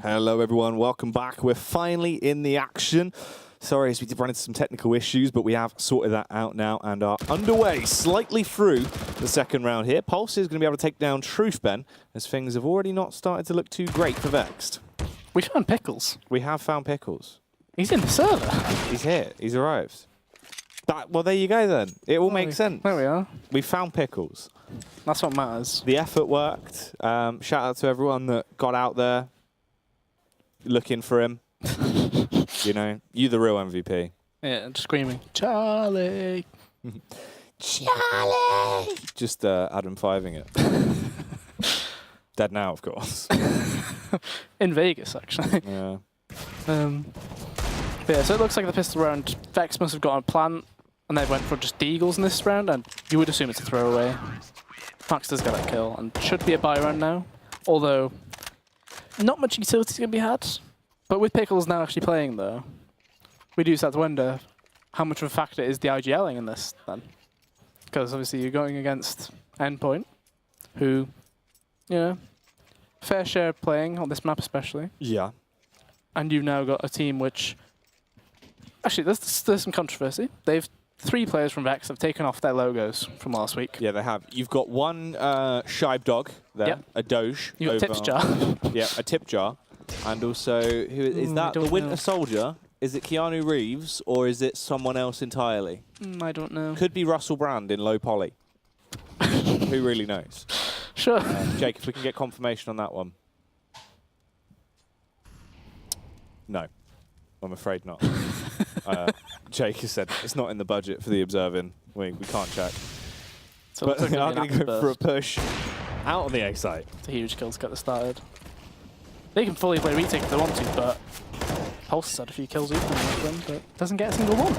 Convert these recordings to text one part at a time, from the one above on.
Hello everyone, welcome back. We're finally in the action. Sorry, as we did run into some technical issues, but we have sorted that out now and are underway slightly through the second round here. Pulse is going to be able to take down Truth, Ben, as things have already not started to look too great for Vexed. We found Pickles. We have found Pickles. He's in the server. He's here. He's arrived. Well, there you go then. It all makes sense. There we are. We found Pickles. That's what matters. The effort worked. Shout out to everyone that got out there looking for him. You know, you the real MVP. Yeah, just screaming, Charlie! Charlie! Just Adam fiving it. Dead now, of course. In Vegas, actually. Yeah. Yeah, so it looks like the pistol round, Vex must have got a plan, and they went for just Deagles in this round, and you would assume it's a throwaway. Max does get that kill, and should be a buy round now. Although, not much utility is going to be had. But with Pickles now actually playing, though, we do start to wonder how much of a factor is the IGLing in this, then. Because obviously you're going against Endpoint, who, you know, fair share of playing on this map especially. Yeah. And you've now got a team which... Actually, there's some controversy. 3 players from Vex have taken off their logos from last week. Yeah, they have. You've got one Shibe Dog there, Yep. a Doge. You've got Tips Jar. Yeah, a Tip Jar. And also, who is that? The Winter Soldier? Is it Keanu Reeves or is it someone else entirely? I don't know. Could be Russell Brand in low poly. Who really knows? Sure. Jake, if we can get confirmation on that one. No, I'm afraid not. Jake has said it's not in the budget for the observing. We can't check. So But like they are going to go for a push out on the A site. It's a huge kill to get this started. They can fully play retake if they want to, but Pulse has had a few kills even with them, but doesn't get a single one.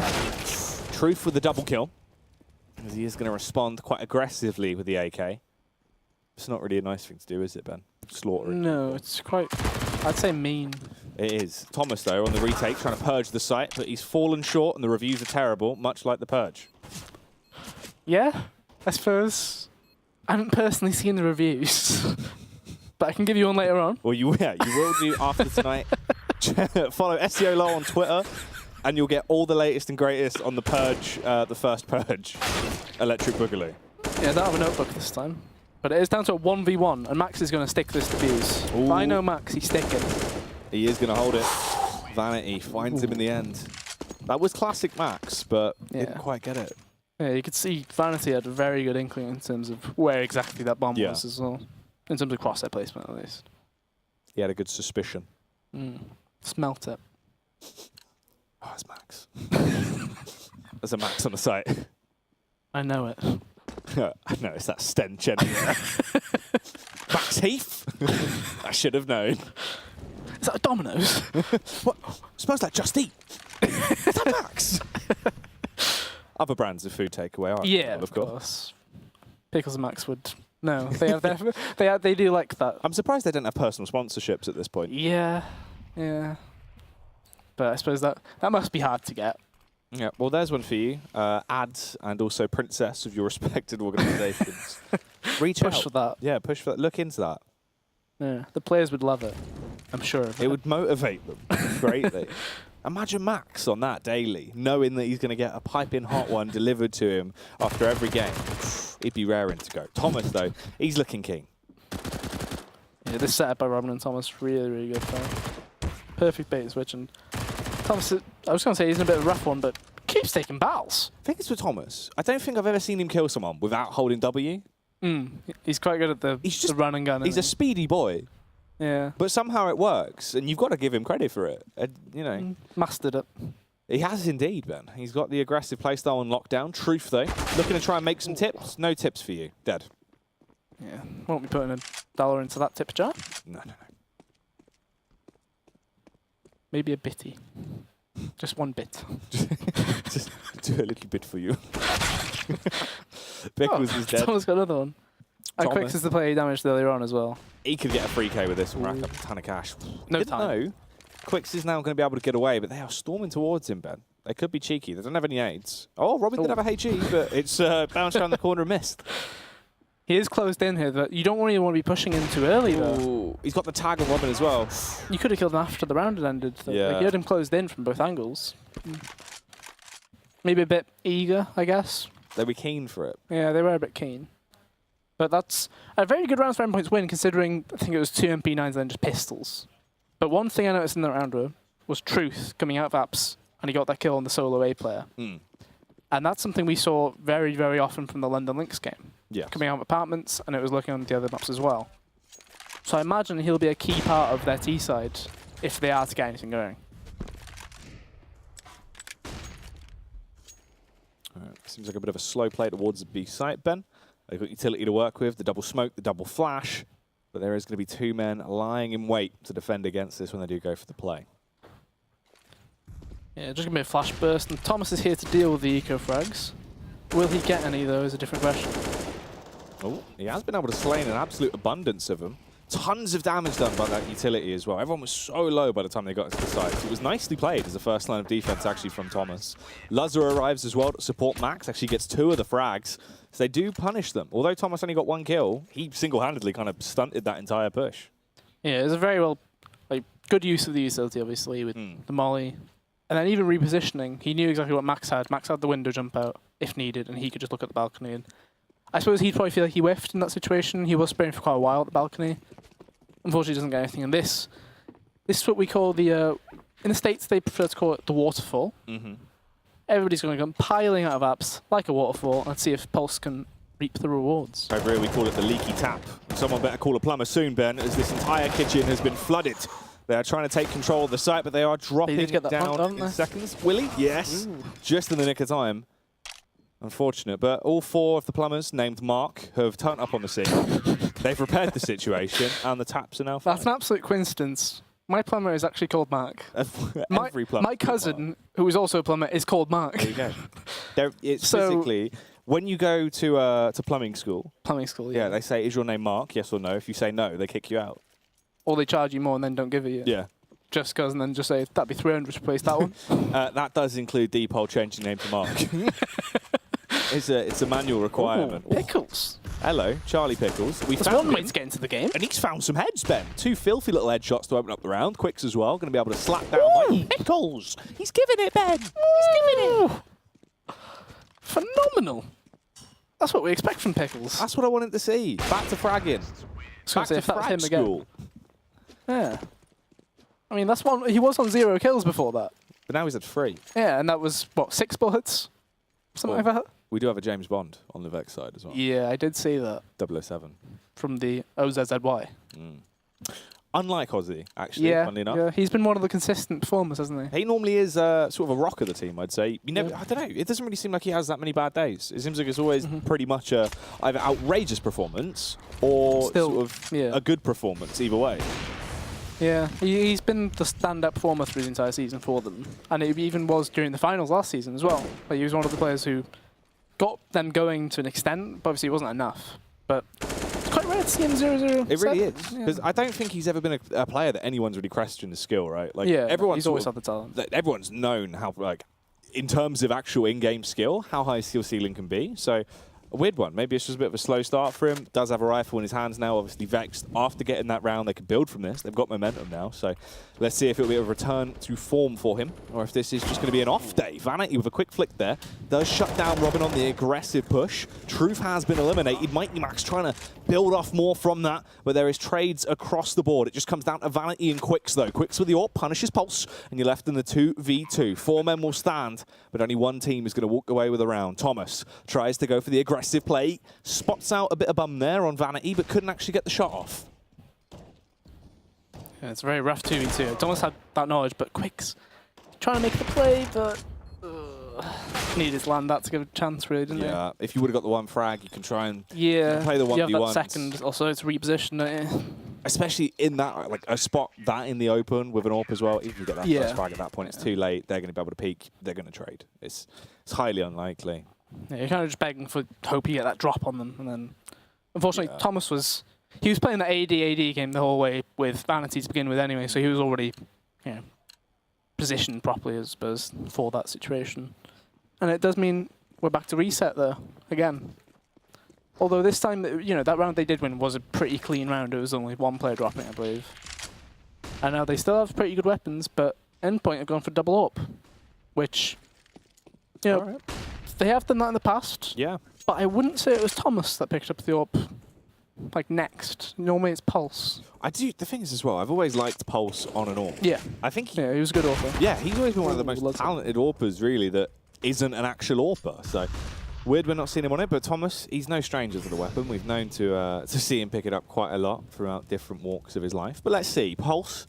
Truth with the double kill, as he is going to respond quite aggressively with the AK. It's not really a nice thing to do, is it, Ben? Slaughtering. No, it's quite, I'd say mean. It is. Thomas, though, on the retake, trying to purge the site, but he's fallen short and the reviews are terrible, much like the purge. Yeah, I suppose. I haven't personally seen the reviews, but I can give you one later on. Well, you will do after tonight. Follow SEO Low on Twitter, and you'll get all the latest and greatest on the purge, the first purge, Electric Boogaloo. Yeah, I don't have a notebook this time. But it is down to a 1v1, and Max is going to stick this to Fuse. If I know Max, he's sticking. He is going to hold it. Vanity finds him in the end. That was classic Max, but didn't quite get it. Yeah, you could see Vanity had a very good inkling in terms of where exactly that bomb was as well. In terms of crosshair placement, at least. He had a good suspicion. Smelt it. Oh, it's Max. There's a Max on the site. I know it. I know, it's that stench anywhere. Max Heath? I should have known. Is that a Domino's? What? Smells like Just Eat. Is that Max? Other brands of food takeaway, aren't Yeah, of course. Pickles and Max would... No, they have their, they do like that. I'm surprised they don't have personal sponsorships at this point. Yeah, yeah. But I suppose that must be hard to get. Yeah, well, there's one for you. Ads and also Princess of your respected organisations. Reach out. Push for that. Yeah, push for that. Look into that. Yeah, the players would love it. I'm sure of it. It would motivate them greatly. Imagine Max on that daily, knowing that he's going to get a piping hot one delivered to him after every game. He'd be raring to go. Thomas, though, he's looking keen. Yeah, this setup by Robin and Thomas, really, really good fight. Perfect bait switch. And Thomas, I was going to say he's in a bit of a rough one, but keeps taking battles. I think it's with Thomas. I don't think I've ever seen him kill someone without holding W. He's quite good at the run and gun. He's a speedy boy. Yeah. But somehow it works, and you've got to give him credit for it. You know. Mastered it. He has indeed, Ben. He's got the aggressive playstyle on lockdown. Truth, though. Looking to try and make some tips. No tips for you. Dead. Yeah. Won't be putting $1 into that tip jar. No. Maybe a bitty. Just one bit. Just do a little bit for you. Pickles is dead. Thomas got another one. And Quicks is the player he damaged earlier on as well. He could get a free K with this and rack up a ton of cash. No Didn't time. know. Quicks is now going to be able to get away, but they are storming towards him, Ben. They could be cheeky. They don't have any aids. Oh, Robin did have a HE, but it's bounced around the corner and missed. He is closed in here, but you don't really want to be pushing in too early, though. Ooh, he's got the tag on Robin as well. You could have killed him after the round had ended. Though. Yeah. Like, you had him closed in from both angles. Maybe a bit eager, I guess. They were keen for it. Yeah, they were a bit keen. But that's a very good round for Endpoint's win, considering I think it was 2 MP9s and then just pistols. But one thing I noticed in the round was Truth coming out of apps, and he got that kill on the solo A player. Mm. And that's something we saw very, very often from the London Lynx game. Yeah. Coming out of apartments, and it was looking on the other maps as well. So I imagine he'll be a key part of their T side if they are to get anything going. Alright, seems like a bit of a slow play towards the B site, Ben. They've got utility to work with, the double smoke, the double flash, but there is going to be 2 men lying in wait to defend against this when they do go for the play. Yeah, just going to be a flash burst, and Thomas is here to deal with the eco frags. Will he get any, though, is a different question. Oh, he has been able to slay an absolute abundance of them. Tons of damage done by that utility as well. Everyone was so low by the time they got into the sites. It was nicely played as the first line of defense actually from Thomas. Lazar arrives as well to support Max, actually gets 2 of the frags. So they do punish them. Although Thomas only got 1 kill, he single-handedly kind of stunted that entire push. Yeah, it was a very good use of the utility, obviously, with the molly. And then even repositioning, he knew exactly what Max had. Max had the window jump out if needed, and he could just look at the balcony. And I suppose he'd probably feel like he whiffed in that situation. He was spraying for quite a while at the balcony. Unfortunately, he doesn't get anything. And this is what we call the, in the States, they prefer to call it the waterfall. Everybody's going to come piling out of apps like a waterfall and see if Pulse can reap the rewards. Over here we call it the leaky tap. Someone better call a plumber soon, Ben, as this entire kitchen has been flooded. They are trying to take control of the site, but they are dropping down in seconds. Willie? Yes. Ooh. Just in the nick of time. Unfortunate, but all 4 of the plumbers named Mark have turned up on the scene. They've repaired the situation, and the taps are now fine. That's an absolute coincidence. My plumber is actually called Mark. Every plumber. My cousin, who is also a plumber, is called Mark. There you go. It's physically, when you go to plumbing school. Plumbing school, yeah. They say, is your name Mark? Yes or no. If you say no, they kick you out. Or they charge you more and then don't give it you. Yeah. Just because, and then just say, that'd be 300 to replace that one. That does include Depol changing name to Mark. It's a manual requirement. Ooh, Pickles. Hello, Charlie Pickles. That's one way to get into the game. And he's found some heads, Ben. 2 filthy little headshots to open up the round. Quicks as well. Going to be able to slap down my Pickles. He's giving it, Ben. He's giving it. Phenomenal. That's what we expect from Pickles. That's what I wanted to see. Back to fragging. Back to frag school. Yeah. I mean, that's one. He was on 0 kills before that. But now he's at 3. Yeah, and that was, what, 6 bullets? Something like that? We do have a James Bond on the Vex side as well. Yeah, I did see that. 007. From the OZZY. Unlike Ozzy, actually, funnily enough. Yeah, he's been one of the consistent performers, hasn't he? He normally is sort of a rock of the team, I'd say. You never, I don't know, it doesn't really seem like he has that many bad days. It seems like it's always pretty much a either outrageous performance or sort of a good performance, either way. Yeah, he's been the stand-up performer through the entire season for them. And it even was during the finals last season as well. Like, he was one of the players who got them going to an extent, but obviously it wasn't enough. But it's quite rare to see him 0-0. It really is. Because I don't think he's ever been a player that anyone's really questioned his skill, right? Like, he's always had the talent. Everyone's known how, like, in terms of actual in-game skill, how high skill ceiling can be. So, a weird one. Maybe it's just a bit of a slow start for him. Does have a rifle in his hands now. Obviously, Vexed, after getting that round, they can build from this. They've got momentum now. So let's see if it'll be a return to form for him, or if this is just going to be an off day. Vanity with a quick flick there does shut down Robin on the aggressive push. Truth has been eliminated. Mighty Max trying to build off more from that, but there is trades across the board. It just comes down to Vanity and Quicks, though. Quicks with the AWP, punishes Pulse, and you're left in the 2v2. 4 men will stand, but only one team is going to walk away with a round. Thomas tries to go for the aggressive play. Spots out a bit of bum there on Vanity, but couldn't actually get the shot off. Yeah, it's a very rough 2v2. Thomas had that knowledge, but Quicks trying to make the play, but needed to land that to give a chance, really, didn't he? Yeah, if you would have got the 1 frag, you can try and play the 1v1s. You have that second also to reposition it. Especially in that, like, a spot that in the open with an AWP as well. Even if you get that first frag at that point, it's too late. They're going to be able to peek. They're going to trade. It's highly unlikely. Yeah, you're kind of just begging for hope you get that drop on them, and then unfortunately Thomas was playing the AD game the whole way with Vanity to begin with anyway, so he was already positioned properly, I suppose, for that situation. And it does mean we're back to reset there again. Although this time, you know, that round they did win was a pretty clean round. It was only one player dropping, I believe. And now they still have pretty good weapons, but Endpoint have gone for double up, which, you know, Alright. they have done that in the past. Yeah. But I wouldn't say it was Thomas that picked up the AWP, like, next. Normally it's Pulse. The thing is as well, I've always liked Pulse on and off. Yeah. I think Yeah, he was a good author. yeah, he's always been one of the Ooh, most lots of- talented AWPers, really, that isn't an actual AWPer. So weird we're not seeing him on it, but Thomas, he's no stranger to the weapon. We've known to see him pick it up quite a lot throughout different walks of his life. But let's see, Pulse.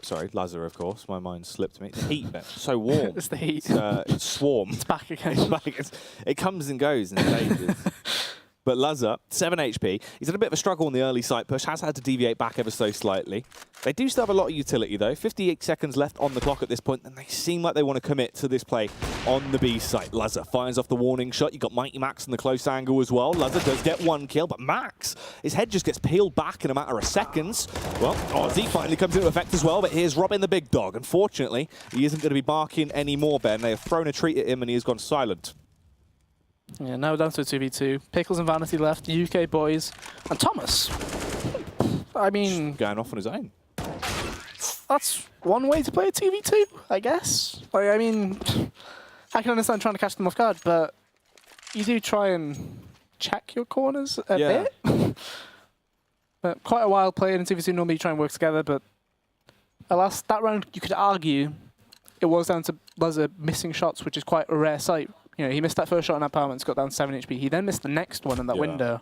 Sorry, Lazar, of course. My mind slipped me. The heat, man. So warm. It's the heat. It's swarm. It's back again. It comes and goes in stages. But Lazar, 7 HP. He's had a bit of a struggle on the early site push, has had to deviate back ever so slightly. They do still have a lot of utility, though. 58 seconds left on the clock at this point, and they seem like they want to commit to this play on the B site. Lazar fires off the warning shot. You've got Mighty Max in the close angle as well. Lazar does get one kill, but Max, his head just gets peeled back in a matter of seconds. Well, Ozzy finally comes into effect as well, but here's Robin the big dog. Unfortunately, he isn't going to be barking anymore, Ben. They have thrown a treat at him, and he has gone silent. Yeah, now down to a 2v2. Pickles and Vanity left, UK boys, and Thomas. I mean, Going off on his own. that's one way to play a 2v2, I guess. Like, I mean, I can understand trying to catch them off guard, but you do try and check your corners a bit. But quite a wild play in 2v2. Normally you try and work together, but alas, that round you could argue it was down to Lazar missing shots, which is quite a rare sight. You know, he missed that first shot on empowerment, got down 7 HP. He then missed the next one in that window.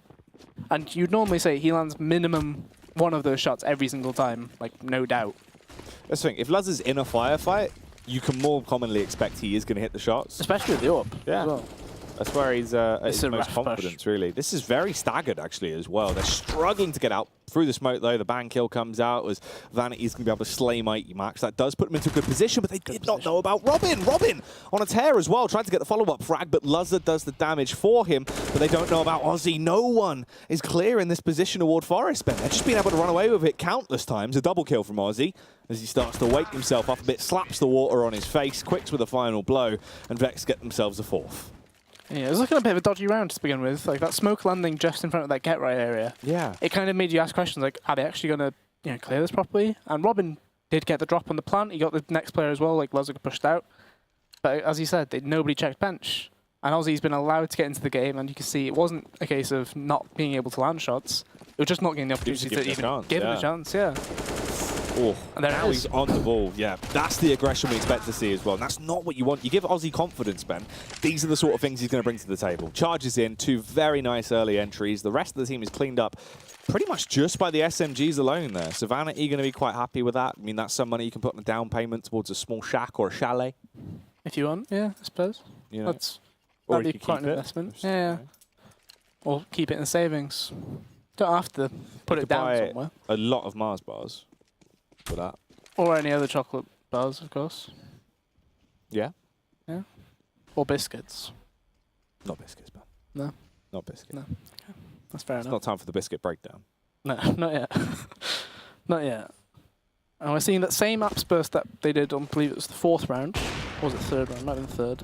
And you'd normally say he lands minimum one of those shots every single time, like, no doubt. That's the thing. If Lazar's in a firefight, you can more commonly expect he is going to hit the shots. Especially with the AWP. Yeah. As well. That's where he's at his a most rough confidence, push. really. This is very staggered, actually, as well. They're struggling to get out through the smoke, though. The bang kill comes out as Vanity's going to be able to slay Mighty Max. That does put them into a good position, but they did not know about Robin. Robin on a tear as well, trying to get the follow-up frag, but Lazar does the damage for him, but they don't know about Ozzy. No one is clear in this position toward Forest, Ben. They've just been able to run away with it countless times. A double kill from Ozzy as he starts to wake himself up a bit, slaps the water on his face, quicks with a final blow, and Vex get themselves a fourth. Yeah, it was looking a bit of a dodgy round to begin with. Like, that smoke landing just in front of that get right area. Yeah. It kind of made you ask questions like, are they actually going to clear this properly? And Robin did get the drop on the plant. He got the next player as well, like Lazar pushed out. But as he said, nobody checked bench. And Ozzy's been allowed to get into the game, and you can see it wasn't a case of not being able to land shots. It was just not getting the opportunity to even give him a chance, yeah. Oh, And there now it is. he's on the ball. Yeah, that's the aggression we expect to see as well. And that's not what you want. You give Ozzy confidence, Ben. These are the sort of things he's going to bring to the table. Charges in, 2 very nice early entries. The rest of the team is cleaned up pretty much just by the SMGs alone there. So Vanity going to be quite happy with that. I mean, that's some money you can put on a down payment towards a small shack or a chalet. If you want, yeah, I suppose. You know? Or That'd you be could quite keep an it. investment. Yeah. Or keep it in savings. Don't have to put You it could down buy somewhere. a lot of Mars bars for that. Or any other chocolate bars, of course. Yeah? Yeah. Or biscuits. Not biscuits, Ben. No. Not biscuits. No. That's fair It's enough. not time for the biscuit breakdown. No, not yet. Not yet. And we're seeing that same apps burst that they did on, I believe it was the 4th round. Or was it 3rd round? Might have been 3rd.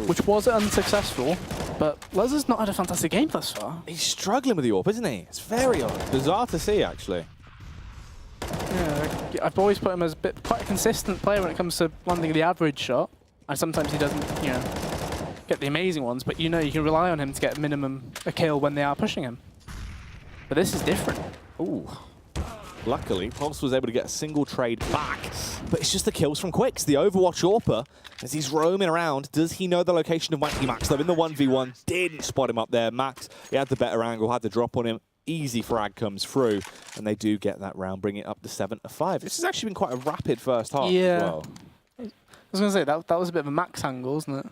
Which was unsuccessful, but Lazar's not had a fantastic game thus far. He's struggling with the AWP, isn't he? It's very odd. Bizarre to see, actually. Yeah, I've always put him as quite a consistent player when it comes to landing the average shot. And sometimes he doesn't, get the amazing ones, but you can rely on him to get minimum a kill when they are pushing him. But this is different. Ooh. Luckily, Pulse was able to get a single trade back, but it's just the kills from Quicks. The Overwatch AWPer, as he's roaming around, does he know the location of Mighty Max? Though in the 1v1, didn't spot him up there. Max, he had the better angle, had the drop on him. Easy frag comes through, and they do get that round, bring it up to 7-5. This has actually been quite a rapid first half as well. I was going to say, that was a bit of a Max angle, isn't it?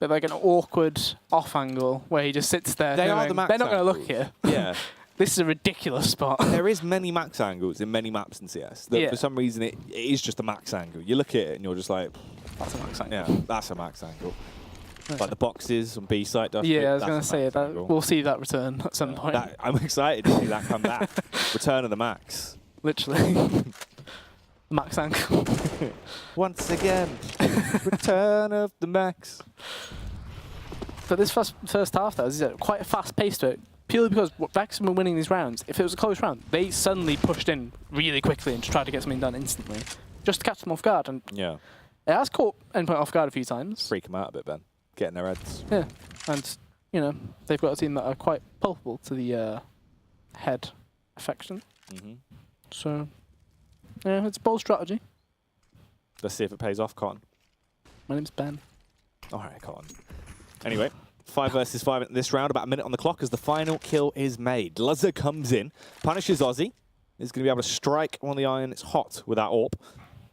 Bit like an awkward off angle where he just sits there. They are the Max They're not going to look angles. here. Yeah. This is a ridiculous spot. There is many Max angles in many maps in CS. That Yeah. For some reason, it is just a Max angle. You look at it and you're just like, That's a Max angle. yeah, that's a Max angle. Like the boxes on B site. Yeah, I was going to that's a say Max that angle. we'll see that return at some point. I'm excited to see that come back. Return of the Max. Literally. Max angle. Once again, return of the Max. But this first half, though, is quite a fast pace to it. Purely because Vexed were winning these rounds. If it was a close round, they suddenly pushed in really quickly and tried to get something done instantly, just to catch them off guard. And Yeah. it has caught Endpoint off guard a few times. Freak them out a bit, Ben. Getting their heads. Yeah, and you know they've got a team that are quite palpable to the head affection. So yeah, it's a bold strategy. Let's see if it pays off, Cotton. My name's Ben. All right, Cotton. Anyway, 5 versus 5 in this round. About a minute on the clock as the final kill is made. Luzza comes in, punishes Ozzy. Is going to be able to strike on the iron. It's hot with that AWP.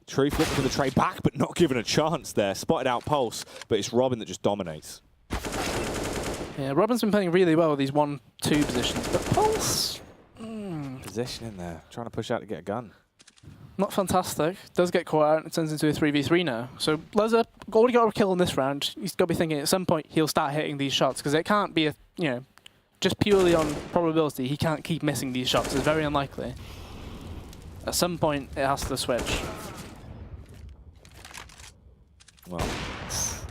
Truth looking for the trade back, but not given a chance there. Spotted out Pulse, but it's Robin that just dominates. Yeah, Robin's been playing really well with these 1-2 positions, but Pulse... Position in there, trying to push out to get a gun. Not fantastic. Does get caught out and it turns into a 3v3 now. So Luzza already got a kill in this round. He's got to be thinking at some point he'll start hitting these shots because it can't be, just purely on probability, he can't keep missing these shots. It's very unlikely. At some point, it has to switch. Well,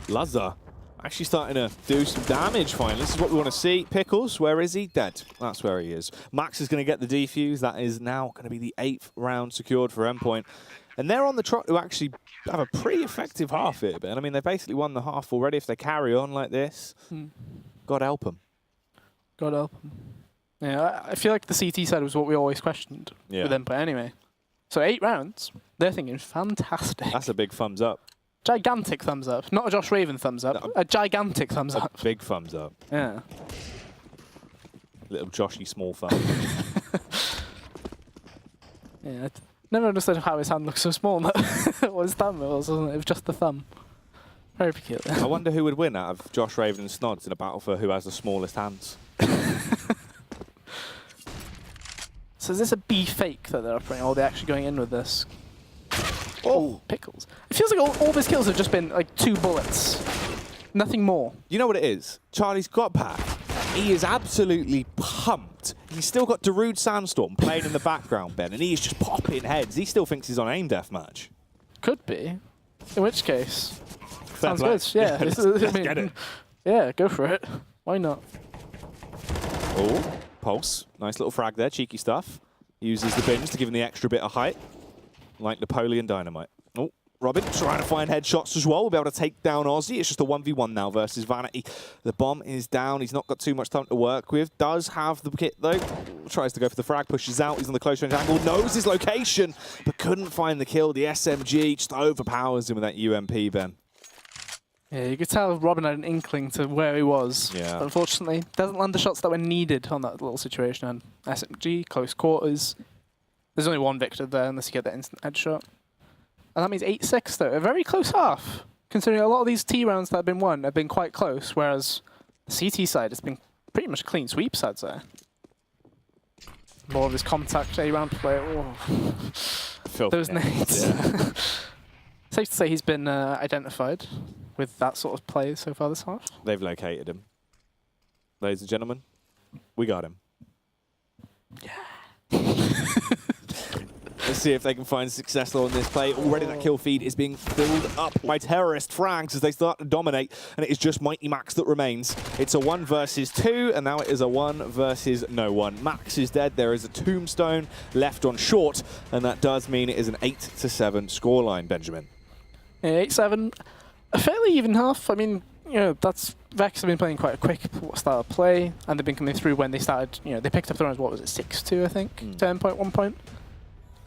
Luzza actually starting to do some damage finally. This is what we want to see. Pickles, where is he? Dead. That's where he is. Max is going to get the defuse. That is now going to be the 8th round secured for Endpoint. And they're on the trot to actually have a pretty effective half here, Ben. I mean, they basically won the half already. If they carry on like this, God help them. God help them. Yeah, I feel like the CT side was what we always questioned with Endpoint anyway. So 8 rounds, they're thinking fantastic. That's a big thumbs up. Gigantic thumbs up. Not a Josh Raven thumbs up, no, a gigantic thumbs up. Big thumbs up. Yeah. Little Joshy small thumb. Yeah, I never understood how his hand looked so small. What his thumb was, wasn't it? It was just the thumb. Very peculiar. I wonder who would win out of Josh Raven and Snods in a battle for who has the smallest hands. So is this a B fake that they're operating, or are they actually going in with this? Oh, Pickles. It feels like all of his kills have just been like 2 bullets. Nothing more. You know what it is? Charlie's got back. He is absolutely pumped. He's still got Darude Sandstorm playing in the background, Ben, and he is just popping heads. He still thinks he's on aim deathmatch. Could be. In which case, Fair sounds play. good. Yeah, let's get it. Yeah, go for it. Why not? Oh, Pulse. Nice little frag there. Cheeky stuff. Uses the bins to give him the extra bit of height. Like Napoleon Dynamite. Oh, Robin trying to find headshots as well. We'll be able to take down Ozzy. It's just a 1v1 now versus Vanity. The bomb is down. He's not got too much time to work with. Does have the kit, though. Tries to go for the frag. Pushes out. He's on the close range angle. Knows his location, but couldn't find the kill. The SMG just overpowers him with that UMP, Ben. Yeah, you could tell Robin had an inkling to where he was. Yeah. But unfortunately, doesn't land the shots that were needed on that little situation. And SMG, close quarters. There's only one victor there unless you get that instant headshot. And that means 8-6 though, a very close half. Considering a lot of these T rounds that have been won have been quite close, whereas the CT side has been pretty much clean sweeps, I'd say. More of this contact A round play. Oh. Those nades. Yeah. Safe to say he's been identified with that sort of play so far this half. They've located him. Ladies and gentlemen, we got him. Yeah. Let's see if they can find success on this play. Already that kill feed is being filled up by terrorist frags as they start to dominate, and it is just Mighty Max that remains. It's a 1 versus 2, and now it is a 1 versus no one. Max is dead. There is a tombstone left on short, and that does mean it is an 8-7 scoreline, Benjamin. Yeah, 8-7. A fairly even half. I mean, that's Vex have been playing quite a quick style of play, and they've been coming through when they started, they picked up the rounds, what was it, 6-2, I think, to Endpoint 1 point.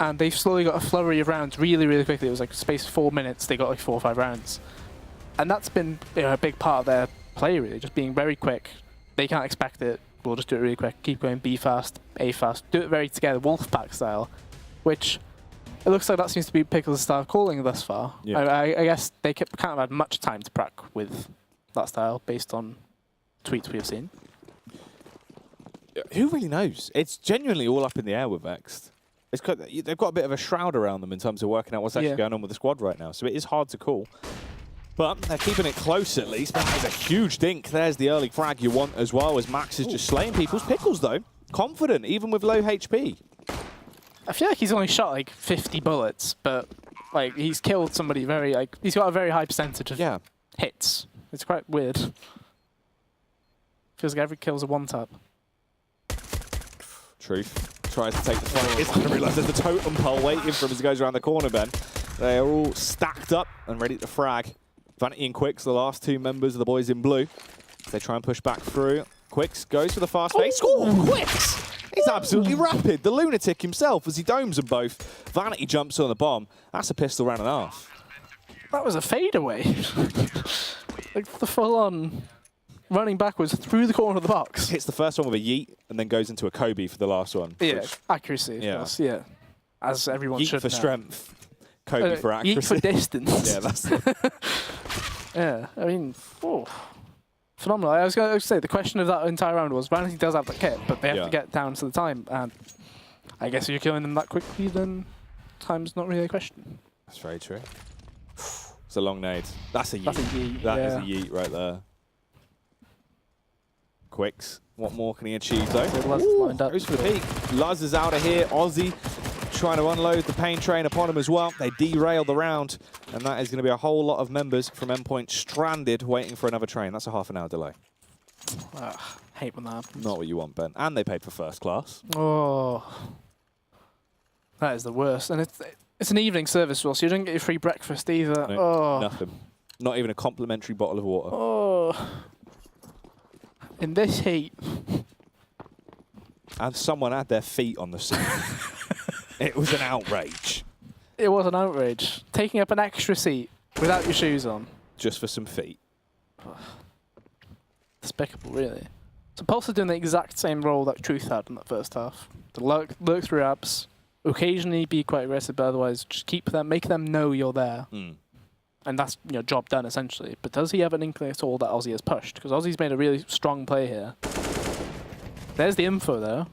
And they've slowly got a flurry of rounds really, really quickly. It was like space of 4 minutes, they got like 4 or 5 rounds. And that's been a big part of their play, really, just being very quick. They can't expect it. We'll just do it really quick. Keep going B fast, A fast. Do it very together, Wolfpack style, which it looks like that seems to be Pickles' style of calling thus far. Yeah. I guess they can't have had much time to prac with that style based on tweets we have seen. Who really knows? It's genuinely all up in the air with Vexed. They've got a bit of a shroud around them in terms of working out what's actually going on with the squad right now, so it is hard to call. But they're keeping it close at least. That is a huge dink. There's the early frag you want as well, as Max is just slaying people's Pickles, though. Confident, even with low HP. I feel like he's only shot like 50 bullets, but like he's killed somebody he's got a very high percentage of hits. It's quite weird. Feels like every kill's a one-tap. Truth tries to take the fight. He's going to realise there's a totem pole waiting for him as he goes around the corner, Ben. They are all stacked up and ready to frag. Vanity and Quicks, the last two members of the boys in blue. They try and push back through. Quicks goes for the fast face. Oh, Quicks! He's absolutely rapid. The lunatic himself as he domes them both. Vanity jumps on the bomb. That's a pistol round and a half. That was a fadeaway. Like the full-on running backwards through the corner of the box. Hits the first one with a yeet and then goes into a Kobe for the last one. Yeah, accuracy, of course, yeah. As everyone Yeet should for know. strength. Kobe for accuracy. Yeet for distance. Yeah, that's it. Yeah, I mean, phenomenal. I was going to say, the question of that entire round was, Vanity does have the kit, but they have to get down to the time. And I guess if you're killing them that quickly, then time's not really a question. That's very true. It's a long nade. That's a yeet. That's a yeet, That is a yeet right there. Quicks. What more can he achieve, though? Lined up. Goes for the peak. Luz is out of here. Aussie trying to unload the pain train upon him as well. They derail the round, and that is going to be a whole lot of members from Endpoint stranded waiting for another train. That's a half-an-hour delay. Hate when that happens. Not what you want, Ben. And they paid for first class. Oh, that is the worst. And it's an evening service as well, so you don't get your free breakfast either. No, nothing. Not even a complimentary bottle of water. Oh, in this heat. And someone had their feet on the seat. It was an outrage. It was an outrage. Taking up an extra seat without your shoes on. Just for some feet. Despicable, really. So Pulse are doing the exact same role that Truth had in that first half. To lurk through apps, occasionally be quite aggressive, but otherwise just keep them, make them know you're there. And that's job done, essentially. But does he have an inkling at all that Aussie has pushed? Because Aussie's made a really strong play here. There's the info, though,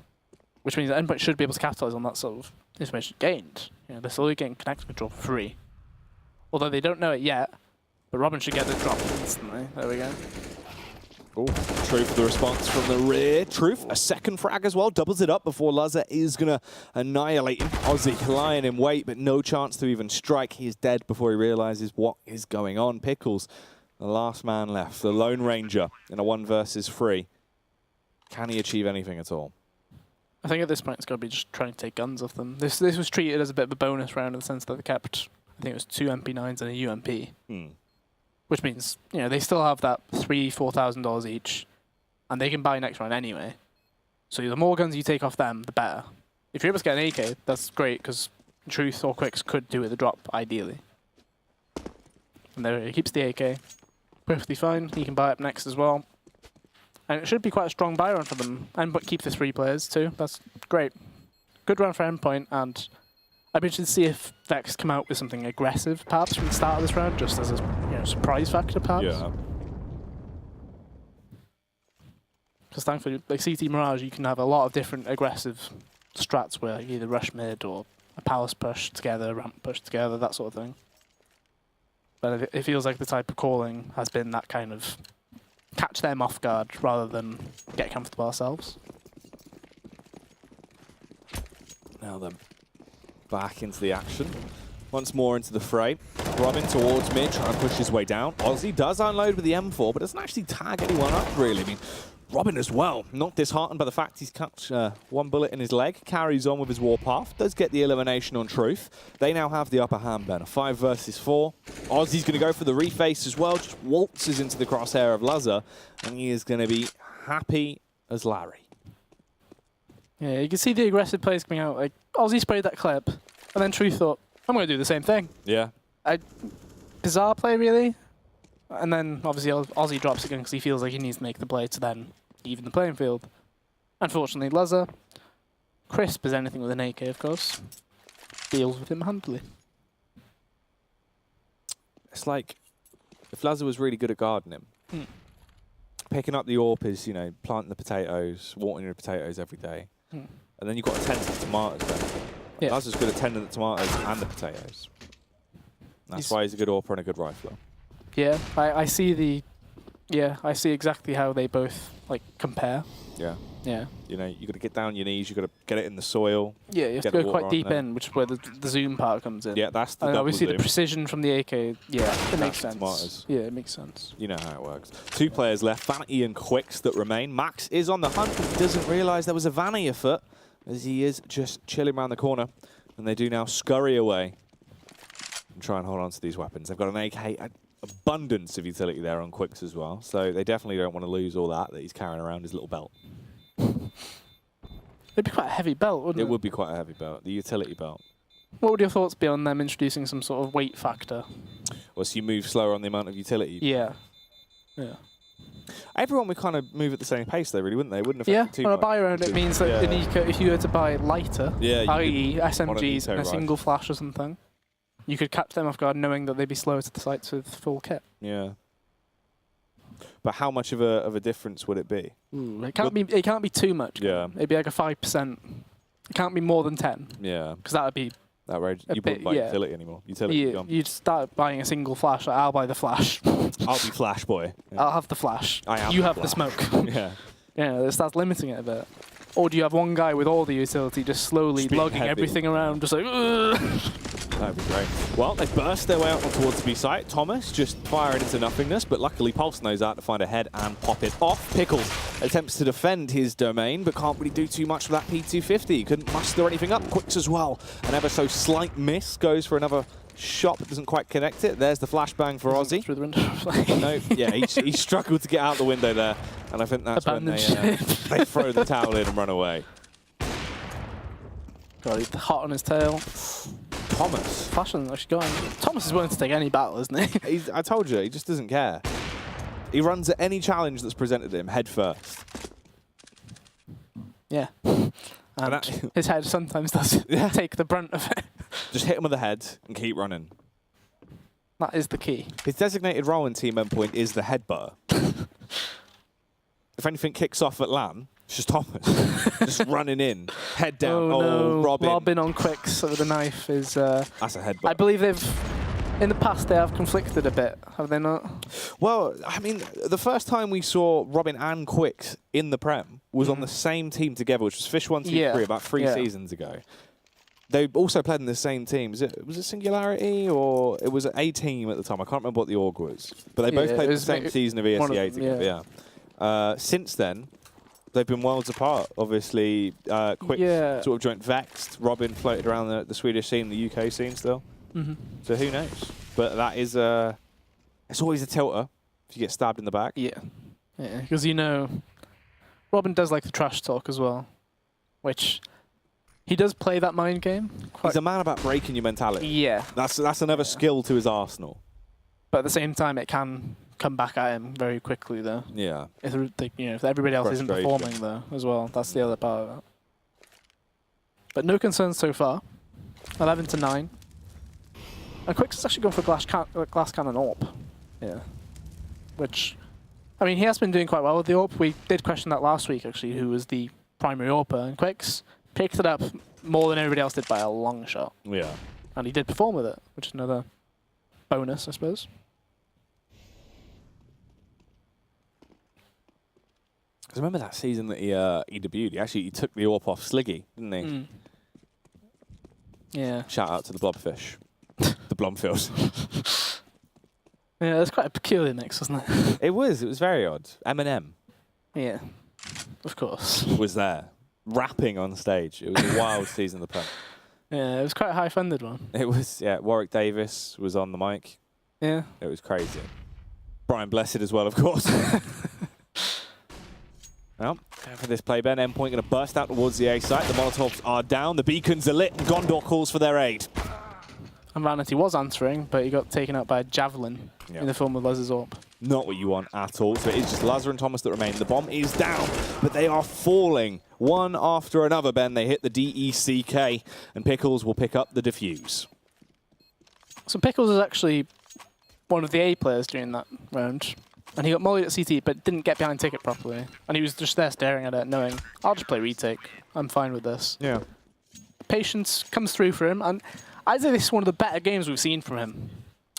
which means that Endpoint should be able to capitalize on that sort of information gained. They're slowly getting connection control for free. Although they don't know it yet, but Robin should get the drop instantly. There we go. Oh, Truth, the response from the rear. Truth, a second frag as well, doubles it up before Lazza is going to annihilate him. Aussie lying in wait, but no chance to even strike. He is dead before he realizes what is going on. Pickles, the last man left, the Lone Ranger in a 1 versus 3. Can he achieve anything at all? I think at this point it's got to be just trying to take guns off them. This was treated as a bit of a bonus round in the sense that they kept, I think it was 2 MP9s and a UMP. Which means, they still have that $3,000–4,000 each, and they can buy next round anyway. So the more guns you take off them, the better. If you're able to get an AK, that's great, because Truth or Quicks could do with a drop, ideally. And there he keeps the AK. Perfectly fine. He can buy up next as well. And it should be quite a strong buy round for them. And but keep the 3 players too. That's great. Good round for Endpoint, and I'd be interested to see if Vex come out with something aggressive, perhaps, from the start of this round, just as a surprise factor, perhaps. Yeah. Because thankfully, like CT Mirage, you can have a lot of different aggressive strats where you either rush mid or a palace push together, ramp push together, that sort of thing. But it feels like the type of calling has been that kind of catch them off guard rather than get comfortable ourselves. Now then, back into the action. Once more into the fray. Robin towards mid, trying to push his way down. Aussie does unload with the M4, but doesn't actually tag anyone up, really. I mean, Robin as well, not disheartened by the fact he's cut 1 bullet in his leg, carries on with his warpath, does get the elimination on Truth. They now have the upper hand, Ben. A 5 versus 4. Aussie's going to go for the reface as well, just waltzes into the crosshair of Lazza, and he is going to be happy as Larry. Yeah, you can see the aggressive plays coming out. Like Aussie sprayed that clip, and then Truth thought, I'm going to do the same thing. Yeah. Bizarre play, really. And then, obviously, Aussie drops again because he feels like he needs to make the play to then even the playing field. Unfortunately, Lazza, crisp as anything with an AK, of course, deals with him handily. It's like, if Lazza was really good at gardening, picking up the AWP is, planting the potatoes, watering the potatoes every day. And then you've got to tend to the tomatoes then. Yeah. Lazza's good at tending the tomatoes and the potatoes. That's why he's a good AWPer and a good rifler. Yeah, I see the Yeah, I see exactly how they both like compare. Yeah. Yeah. You know, you got to get down on your knees. You got to get it in the soil. Yeah, you have to Get the go water quite on deep there. in, which is where the zoom part comes in. Yeah, that's the And double obviously zoom. the precision from the AK. Yeah, it makes That's sense. smarters. Yeah, it makes sense. You know how it works. 2 players left, Vanity and Quicks that remain. Max is on the hunt, but he doesn't realise there was a Vanny afoot, as he is just chilling around the corner. And they do now scurry away and try and hold on to these weapons. They've got an AK, abundance of utility there on Quicks as well, so they definitely don't want to lose all that he's carrying around his little belt. It'd be quite a heavy belt, wouldn't it? It would be quite a heavy belt, the utility belt. What would your thoughts be on them introducing some sort of weight factor? Well, so you move slower on the amount of utility. Yeah. Yeah. Everyone would kind of move at the same pace, though, really, wouldn't they? Wouldn't affect it too on a much. buy round, it means that Yeah. the Nico, if you were to buy lighter, Yeah, you i.e. could- SMGs on and a a Nico single flash or something, you could catch them off guard knowing that they'd be slower to the sights with full kit. Yeah. But how much of a difference would it be? Ooh, it can't be too much. Yeah. It'd be like a 5%. It can't be more than 10, Yeah. because that would be. That range, A you bit, wouldn't buy yeah. utility anymore. Utility gone. You'd start buying a single flash. Like, I'll buy the flash. I'll be Flash Boy. Yeah. I'll have the flash. I am You the have the Flash. smoke. Yeah. Yeah, it starts limiting it a bit. Or do you have one guy with all the utility just slowly Just being lugging heavy. everything around, just like, ugh. That'd be great. Well, they've burst their way out towards the B site. Thomas just firing into nothingness, but luckily Pulse knows out to find a head and pop it off. Pickles attempts to defend his domain, but can't really do too much with that P250. Couldn't muster anything up. Quicks as well. An ever so slight miss. Goes for another shot, but doesn't quite connect it. There's the flashbang for Aussie. Through the window. No, yeah, he struggled to get out the window there, and I think that's when Abandoned they throw the towel in and run away. God, he's hot on his tail. Thomas. Flash hasn't actually going. Thomas is willing to take any battle, isn't he? I told you, he just doesn't care. He runs at any challenge that's presented him head first. Yeah. And And that- his head sometimes does Yeah. take the brunt of it. Just hit him with the head and keep running. That is the key. His designated role in Team Endpoint is the headbutter. If anything kicks off at LAN, it's just Thomas. Just running in, head down. Oh, no. Robin. On Quicks with a knife is... That's a headbutt. I believe in the past, they have conflicted a bit, have they not? Well, I mean, the first time we saw Robin and Quicks in the Prem was on the same team together, which was Fish 1, 2, 3 about 3 seasons ago. They also played in the same team. Was it Singularity or it was a team at the time? I can't remember what the org was. But they both played the same season of ESEA together. Since then, they've been worlds apart. Obviously, Quick sort of joined Vexed. Robin floated around the Swedish scene, the UK scene still. So who knows? But that is it's always a tilter if you get stabbed in the back. Yeah. Yeah, because you know, Robin does like the trash talk as well, which he does play that mind game. He's a man about breaking your mentality. Yeah. That's another skill to his arsenal. But at the same time, it can come back at him very quickly, though. Yeah. If everybody else isn't performing, though, as well. That's the other part of it. But no concerns so far. 11-9. And Quicks is actually going for glass cannon AWP. Yeah. Which, I mean, he has been doing quite well with the AWP. We did question that last week, actually, who was the primary AWPer. And Quicks picked it up more than everybody else did by a long shot. Yeah. And he did perform with it, which is another bonus, I suppose. Because remember that season that he debuted? He took the AWP off Sliggy, didn't he? Yeah. Shout out to the Blobfish. The Blomfield. Yeah, it's quite a peculiar mix, wasn't it? It was very odd. Eminem Yeah. Of course. was there, rapping on stage. It was a wild season of the Prem. Yeah, it was quite a high-funded one. It was, yeah, Warwick Davis was on the mic. Yeah. It was crazy. Brian Blessed as well, of course. Well, for this play, Ben, Endpoint going to burst out towards the A site. The Molotovs are down, the beacons are lit, and Gondor calls for their aid. And Vanity was answering, but he got taken out by a javelin in the form of Lez's AWP. Not what you want at all. So it is just Lazar and Thomas that remain. The bomb is down, but they are falling one after another, Ben. They hit the DECK, and Pickles will pick up the defuse. So Pickles is actually one of the A players during that round. And he got mollied at CT, but didn't get behind ticket properly. And he was just there staring at it, knowing, I'll just play retake. I'm fine with this. Yeah. Patience comes through for him, and I'd say this is one of the better games we've seen from him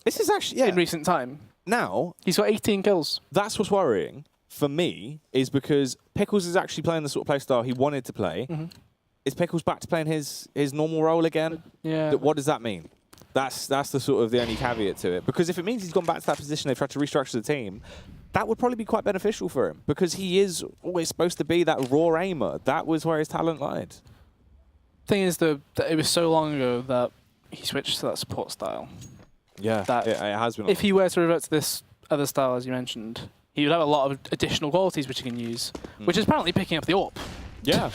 This is actually, in recent time. Now, He's got 18 kills. that's what's worrying for me, is because Pickles is actually playing the sort of play style he wanted to play. Is Pickles back to playing his normal role again? Yeah. What does that mean? That's the sort of the only caveat to it. Because if it means he's gone back to that position, they've tried to restructure the team, that would probably be quite beneficial for him. Because he is always supposed to be that raw aimer. That was where his talent lied. Thing is, that it was so long ago that he switched to that support style. Yeah, That it has been. If he were to revert to this other style, as you mentioned, he would have a lot of additional qualities which he can use, which is apparently picking up the AWP. Yeah.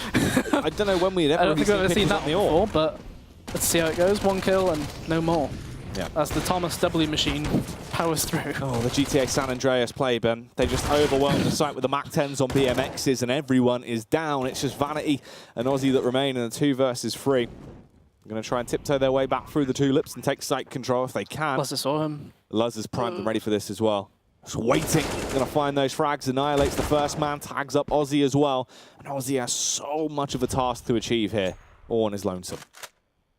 I don't know when we'd ever I don't think I've ever seen that the before, but let's see how it goes. 1 kill and no more. Yeah. As the Thomas W machine powers through. Oh, the GTA San Andreas play, Ben. They just overwhelmed the site with the Mac-10s on BMXs, and everyone is down. It's just Vanity and Aussie that remain in a 2 versus 3. They're going to try and tiptoe their way back through the tulips and take site control if they can. Plus I saw him. Luz is primed and ready for this as well. Just waiting. Going to find those frags, annihilates the first man, tags up Aussie as well. And Aussie has so much of a task to achieve here, all on his lonesome.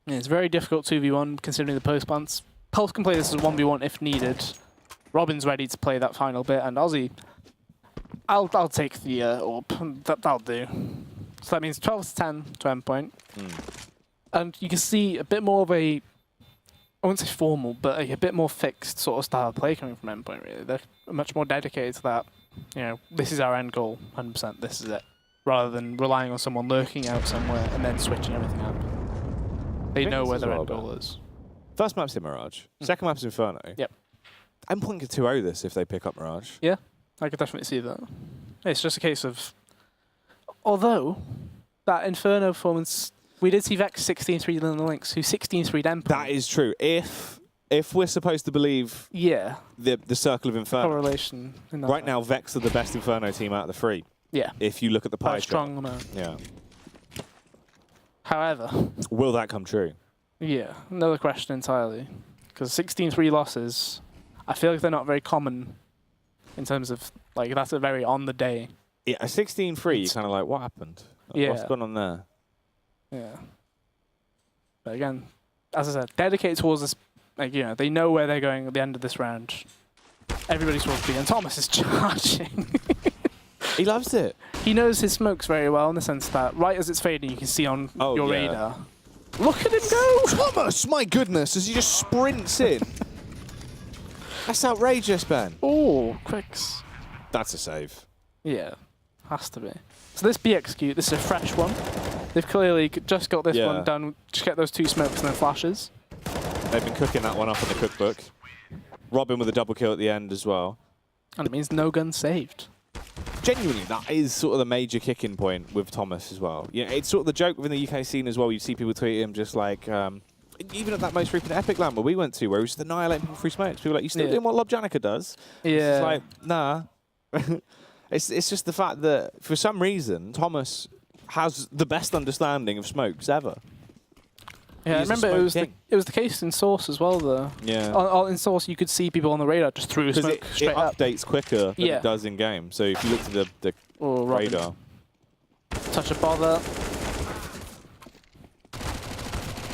Yeah, it's very difficult 2v1 considering the post plants. Pulse can play this as 1v1 if needed. Robin's ready to play that final bit, and Aussie, I'll take the AWP. That'll do. So that means 12-10 to Endpoint. And you can see a bit more of a, I wouldn't say formal, but a bit more fixed sort of style of play coming from Endpoint, really. They're much more dedicated to that, you know, this is our end goal, 100%, this is it. Rather than relying on someone lurking out somewhere and then switching everything up. They know where their end goal is. First map's in Mirage. Second map's Inferno. Yep. Endpoint could 2-0 this if they pick up Mirage. Yeah, I could definitely see that. It's just a case of, although that Inferno performance, we did see Vex 16-3 in the links, who 16-3'd Endpoint. That is true. If we're supposed to believe the circle of Inferno, correlation in that right now Vex are the best Inferno team out of the 3. Yeah. If you look at the pie chart. Strong amount. Yeah. However, will that come true? Yeah, another question entirely. Because 16-3 losses, I feel like they're not very common in terms of, like, that's a very on the day. Yeah, a 16-3, you're kind of like, what happened? Yeah. What's going on there? Yeah. But again, as I said, dedicated towards this, like, you know, they know where they're going at the end of this round. Everybody's supposed to be, and Thomas is charging. He loves it. He knows his smokes very well in the sense that right as it's fading, you can see on your radar. Look at him go! Thomas, my goodness, as he just sprints in. That's outrageous, Ben. Oh, quicks. That's a save. Yeah, has to be. So this BXQ, this is a fresh one. They've clearly just got this one done. Just get those 2 smokes and then flashes. They've been cooking that one up in the cookbook. Robin with a double kill at the end as well. And it means no gun saved. Genuinely, that is sort of the major kicking point with Thomas as well. Yeah, it's sort of the joke within the UK scene as well. You see people tweet him just like, even at that most frequent Epic LAN where we went to, where he was just annihilating people free smokes. People were like, you still doing what Lob Janica does? Yeah. It's like, nah. it's just the fact that for some reason, Thomas has the best understanding of smokes ever. Yeah, I remember it was the case in Source as well, though. Yeah. In Source, you could see people on the radar just through smoke straight it up. updates quicker than it does in game. So if you look to the radar, touch a bother.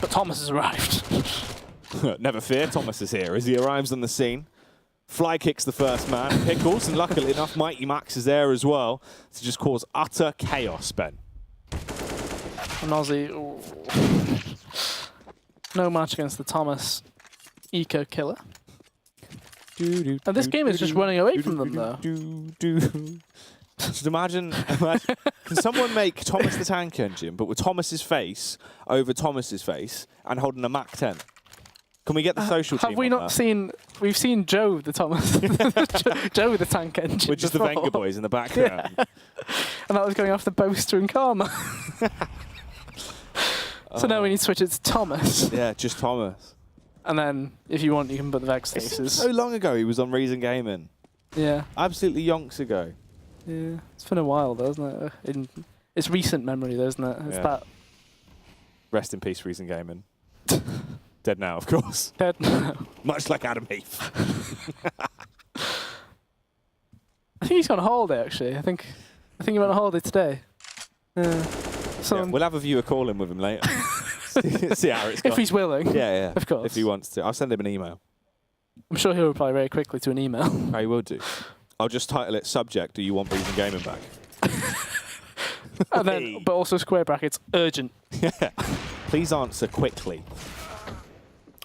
But Thomas has arrived. never fear, Thomas is here as he arrives on the scene. Fly kicks the first man, Pickles, and luckily enough, Mighty Max is there as well to just cause utter chaos, Ben. And Aussie, no match against the Thomas eco killer. And this game is just running away from them, though. Just imagine, can someone make Thomas the Tank Engine, but with Thomas's face over Thomas's face and holding a Mac-10? Can we get the social team? Have we not seen? We've seen Joe the Thomas, Joe the Tank Engine, which is the Venga boys in the background, and that was going after Boaster and Karma. So now we need to switch it to Thomas. Yeah, just Thomas. And then, if you want, you can put the Vex faces. So long ago he was on Reason Gaming. Yeah. Absolutely yonks ago. Yeah. It's been a while, though, isn't it? It's recent memory, though, isn't it? It's that. Rest in peace, Reason Gaming. Dead now, of course. Dead now. Much like Adam Heath. I think he's on holiday, actually. I think he went on holiday today. We'll have a viewer call in with him later. See how it's gone. If he's willing. Yeah. Of course. If he wants to. I'll send him an email. I'm sure he'll reply very quickly to an email. I will do. I'll just title it "Subject: Do you want Breezing Gaming back?" And then, but also square brackets, urgent. Yeah. Please answer quickly.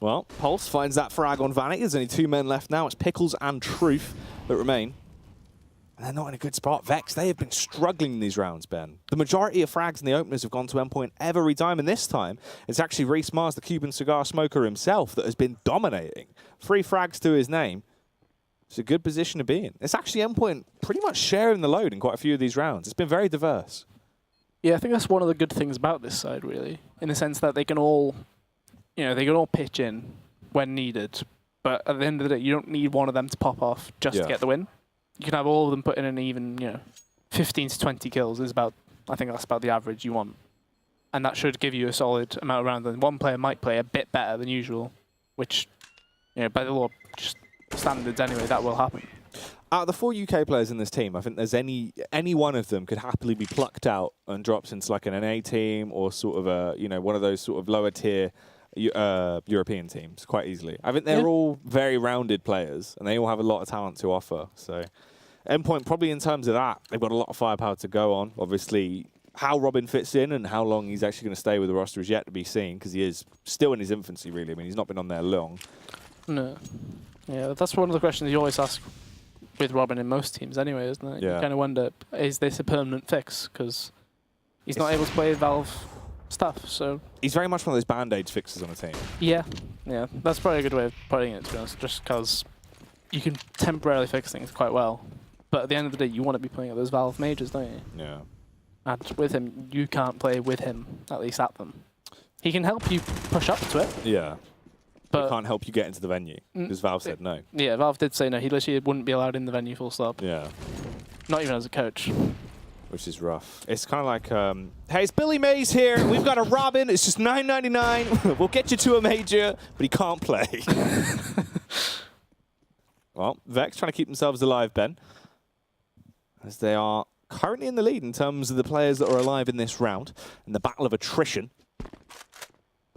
Well, Pulse finds that frag on Vanity. There's only 2 men left now. It's Pickles and Truth that remain. And they're not in a good spot. Vex, they have been struggling in these rounds, Ben. The majority of frags in the openers have gone to Endpoint every time, and this time it's actually Reese Mars, the Cuban cigar smoker himself, that has been dominating. 3 frags to his name. It's a good position to be in. It's actually Endpoint pretty much sharing the load in quite a few of these rounds. It's been very diverse. Yeah, I think that's one of the good things about this side, really, in the sense that they can all, they can all pitch in when needed. But at the end of the day, you don't need one of them to pop off just to get the win. You can have all of them put in an even, 15 to 20 kills is about, I think that's about the average you want. And that should give you a solid amount of rounds. And one player might play a bit better than usual, which, by the law, just standards anyway, that will happen. Out of the 4 UK players in this team, I think there's any one of them could happily be plucked out and dropped into like an NA team or sort of a, one of those sort of lower tier European teams quite easily. I think they're all very rounded players and they all have a lot of talent to offer. So Endpoint, probably in terms of that, they've got a lot of firepower to go on. Obviously, how Robin fits in and how long he's actually going to stay with the roster is yet to be seen because he is still in his infancy, really. I mean, he's not been on there long. No. Yeah, that's one of the questions you always ask with Robin in most teams anyway, isn't it? Yeah. You kind of wonder, is this a permanent fix? Because he's not able to play Valve stuff, so... He's very much one of those Band-Aids fixes on a team. Yeah, that's probably a good way of putting it, to be honest, just because you can temporarily fix things quite well. But at the end of the day, you want to be playing at those Valve majors, don't you? Yeah. And with him, you can't play with him, at least at them. He can help you push up to it. Yeah. But he can't help you get into the venue because Valve said no. Yeah, Valve did say no. He literally wouldn't be allowed in the venue full stop. Yeah. Not even as a coach. Which is rough. It's kind of like, hey, it's Billy Mays here. We've got a Robin. It's just $9.99. We'll get you to a major, but he can't play. Well, Vex trying to keep themselves alive, Ben, as they are currently in the lead in terms of the players that are alive in this round in the battle of attrition.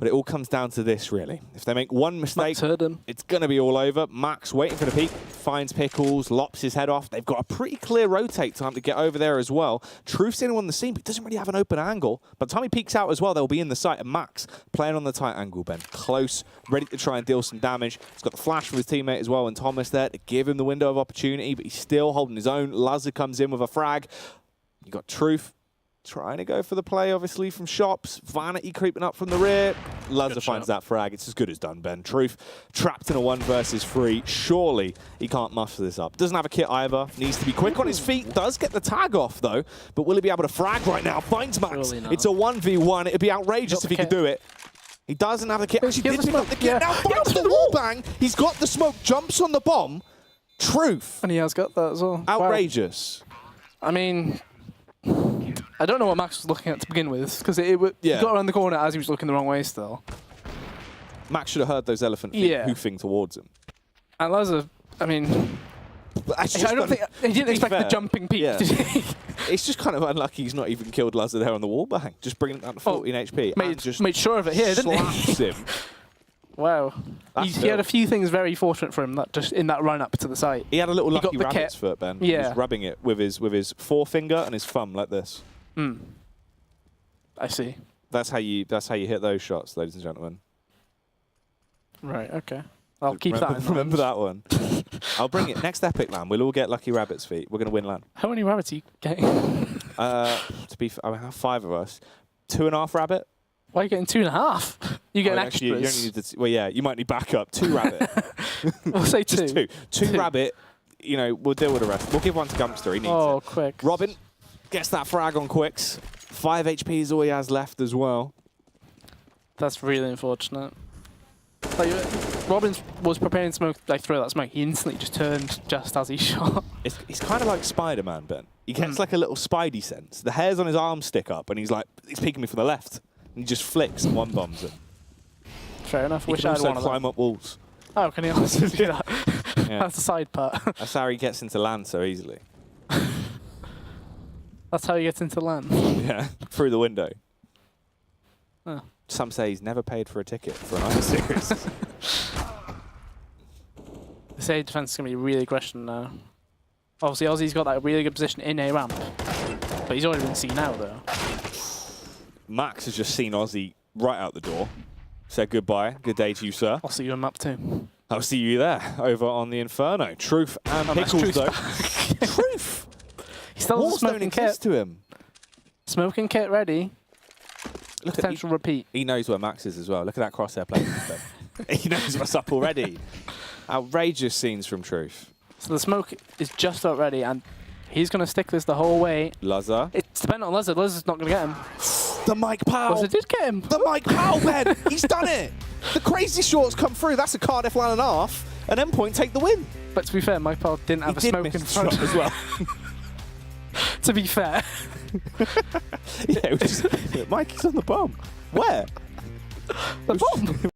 But it all comes down to this, really. If they make one mistake, it's going to be all over. Max waiting for the peek, finds Pickles, lops his head off. They've got a pretty clear rotate time to get over there as well. Truth's in on the scene, but he doesn't really have an open angle. By the time he peeks out as well, they'll be in the sight. And Max playing on the tight angle, Ben. Close, ready to try and deal some damage. He's got the flash from his teammate as well, and Thomas there to give him the window of opportunity, but he's still holding his own. Lazar comes in with a frag. You got Truth trying to go for the play, obviously, from Shops. Vanity creeping up from the rear. Lazar finds that frag. It's as good as done, Ben. Truth trapped in a 1 versus 3. Surely he can't muster this up. Doesn't have a kit either. Needs to be quick on his feet. Does get the tag off, though. But will he be able to frag right now? Finds Max. It's a 1v1. It'd be outrageous if he could do it. He doesn't have the kit. Actually, did pick up the kit. Now finds the wall bang. He's got the smoke. Jumps on the bomb. Truth. And he has got that as well. Outrageous. Wow. I mean... I don't know what Max was looking at to begin with, because he got around the corner as he was looking the wrong way still. Max should have heard those elephant feet hoofing towards him. And Lazar, I mean... I don't think... He didn't expect the jumping peak, did he? It's just kind of unlucky he's not even killed Lazar there on the wall bang. Just bringing him down to 14 HP. Made sure of it here, didn't he? Slaps him. Wow. He had a few things very fortunate for him that just in that run up to the site. He had a little lucky rabbit's foot, Ben. Yeah. He was rubbing it with his forefinger and his thumb like this. I see. That's how you hit those shots, ladies and gentlemen. Right, okay. I'll keep that in mind. Remember that one. I'll bring it. Next Epic LAN, we'll all get lucky rabbit's feet. We're going to win LAN. How many rabbits are you getting? I have 5 of us. 2.5 rabbit. Why are you getting 2.5? You get an extra. You only need well, yeah, you might need backup. 2 rabbit. We'll say 2. Just 2. 2 rabbit. We'll deal with the rest. We'll give 1 to Gumpster. He needs it. Oh, quick. Robin gets that frag on Quicks. 5 HP is all he has left as well. That's really unfortunate. Like, Robin was preparing to throw that smoke. He instantly just turned just as he shot. It's kind of like Spider-Man, Ben. He gets like a little Spidey sense. The hairs on his arm stick up, and he's peeking me from the left. And he just flicks and 1 bombs him. Fair enough. He Wish can I had also one climb up walls. Oh, can he also do that? Yeah. That's the side part. That's how he gets into land so easily. That's how he gets into land. Yeah, through the window. Oh. Some say he's never paid for a ticket for an Iron Series. say defense is going to be really questioned now. Obviously, Ozzy's got that really good position in A ramp, but he's already been seen out though. Max has just seen Ozzy right out the door. Said goodbye. Good day to you, sir. I'll see you in map 2. I'll see you there, over on the Inferno. Truth and Pickles, though. Truth! He still has a smoking kit. To him. Smoking kit ready. Look Potential repeat. He knows where Max is as well. Look at that crosshair play. He knows what's up already. Outrageous scenes from Truth. So the smoke is just about ready, and he's going to stick this the whole way. Lazar. It's dependent on Lizard. Lizard's not going to get him. The Mike Powell. Lizard did get him. The Mike Powell, Ben. He's done it. The crazy shorts come through. That's a Cardiff 1.5. And Endpoint take the win. But to be fair, Mike Powell didn't have a smoke in front as well. To be fair. Yeah, Mike is on the bomb. Where? The bomb.